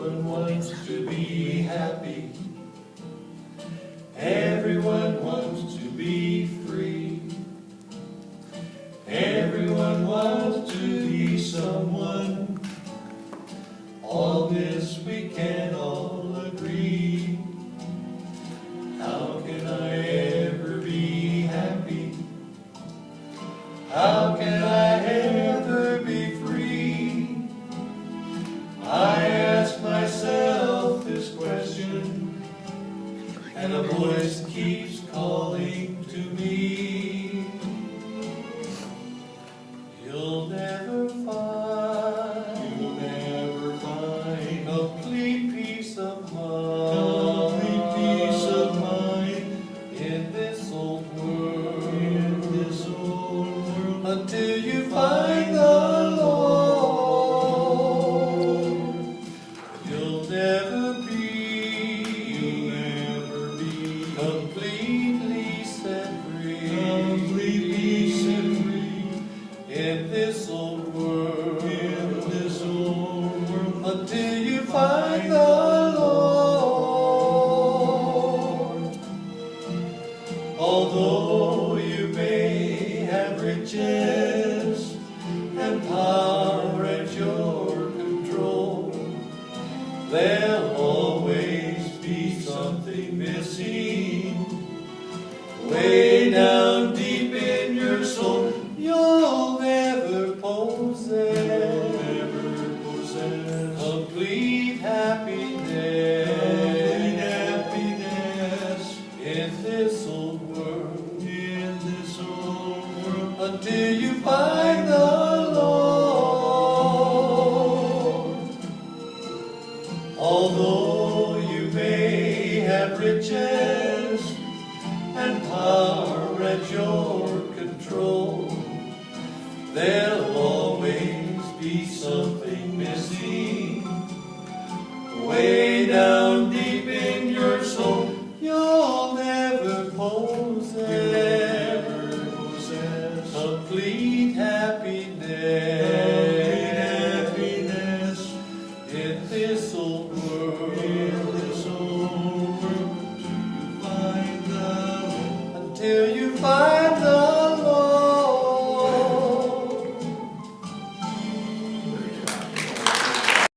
Everyone wants to be happy. Everyone wants to be free. Everyone wants to be someone. On this we can all agree. How can I ever be happy? How can I ever be free? I ask myself this question, and a voice keeps calling to me. You'll never find complete peace of mind in this old world, until you find the Lord. You'll never be completely set free in this old world, until you find the Lord. Although you may have riches and power at your control, there'll always be something missing way down deep in your soul. You'll never possess complete happiness in this old world, until you find the Lord. Although you may have riches and power at your control, there'll always be something missing